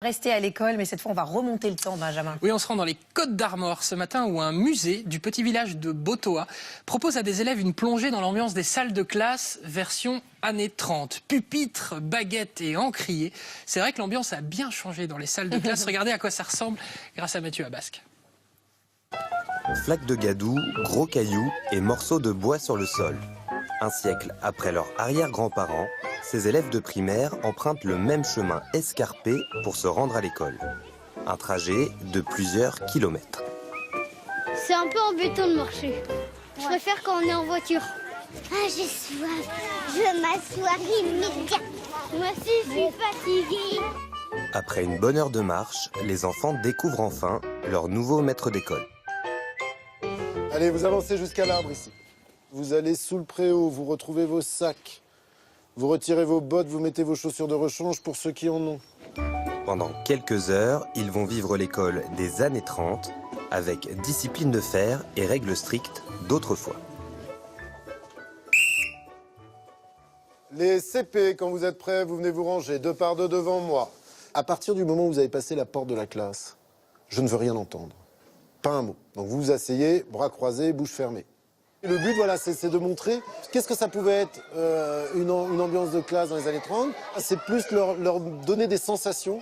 Rester à l'école, mais cette fois on va remonter le temps, Benjamin. Oui, on se rend dans les Côtes d'Armor ce matin où un musée du petit village de Botoa propose à des élèves une plongée dans l'ambiance des salles de classe version années 30. Pupitres, baguettes et encriers. C'est vrai que l'ambiance a bien changé dans les salles de classe. Regardez à quoi ça ressemble grâce à Mathieu Abasque. Flaques de gadou, gros cailloux et morceaux de bois sur le sol. Un siècle après leurs arrière-grands-parents, ces élèves de primaire empruntent le même chemin escarpé pour se rendre à l'école. Un trajet de plusieurs kilomètres. C'est un peu embêtant de marcher. Je préfère quand on est en voiture. Ah, j'ai soif. Je veux m'asseoir immédiatement. Moi aussi, je suis fatiguée. Après une bonne heure de marche, les enfants découvrent enfin leur nouveau maître d'école. Allez, vous avancez jusqu'à l'arbre ici. Vous allez sous le préau, vous retrouvez vos sacs. Vous retirez vos bottes, vous mettez vos chaussures de rechange pour ceux qui en ont. Pendant quelques heures, ils vont vivre l'école des années 30 avec discipline de fer et règles strictes d'autrefois. Les CP, quand vous êtes prêts, vous venez vous ranger 2 par 2 devant moi. À partir du moment où vous avez passé la porte de la classe, je ne veux rien entendre. Pas un mot. Donc vous vous asseyez, bras croisés, bouche fermée. Et le but, voilà, c'est de montrer qu'est-ce que ça pouvait être une ambiance de classe dans les années 30. C'est plus leur donner des sensations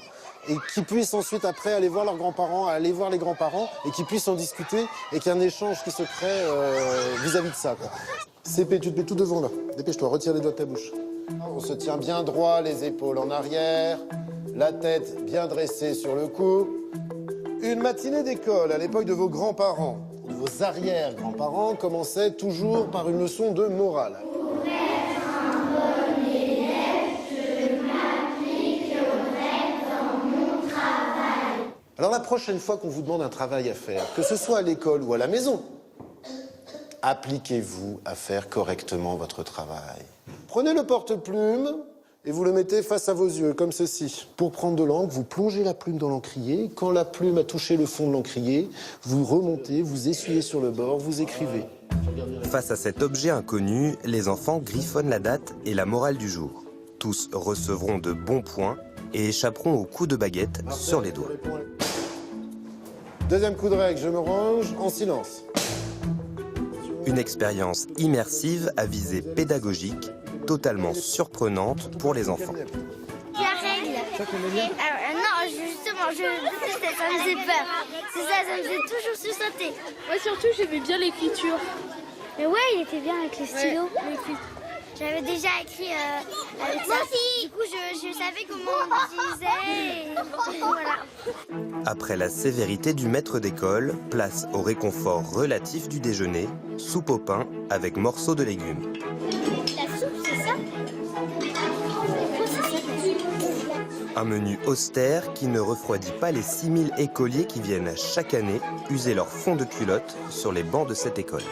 et qu'ils puissent ensuite, après, aller voir leurs grands-parents, aller voir les grands-parents et qu'ils puissent en discuter et qu'il y ait un échange qui se crée vis-à-vis de ça, quoi. CP, tu te mets tout devant, là. Dépêche-toi, retire les doigts de ta bouche. On se tient bien droit, les épaules en arrière, la tête bien dressée sur le cou. Une matinée d'école à l'époque de vos grands-parents, de vos arrière-grands-parents, commençait toujours par une leçon de morale. Alors la prochaine fois qu'on vous demande un travail à faire, que ce soit à l'école ou à la maison, appliquez-vous à faire correctement votre travail. Prenez le porte-plume et vous le mettez face à vos yeux, comme ceci. Pour prendre de l'encre, vous plongez la plume dans l'encrier. Quand la plume a touché le fond de l'encrier, vous remontez, vous essuyez sur le bord, vous écrivez. Face à cet objet inconnu, les enfants griffonnent la date et la morale du jour. Tous recevront de bons points et échapperont aux coups de baguette sur les doigts. Deuxième coup de règle, je me range en silence. Une expérience immersive à visée pédagogique, totalement surprenante pour les enfants. La règle. Non, justement, ça me faisait peur. C'est ça, ça me faisait toujours sursauter. Moi surtout, j'aimais bien l'écriture. Mais ouais, il était bien avec les stylos. Ouais, J'avais déjà écrit avec ça. Moi aussi. Du coup, je savais comment on utilisait. Et voilà. Après la sévérité du maître d'école, place au réconfort relatif du déjeuner, soupe au pain avec morceaux de légumes. La soupe, c'est ça? Un menu austère qui ne refroidit pas les 6000 écoliers qui viennent chaque année user leur fond de culotte sur les bancs de cette école.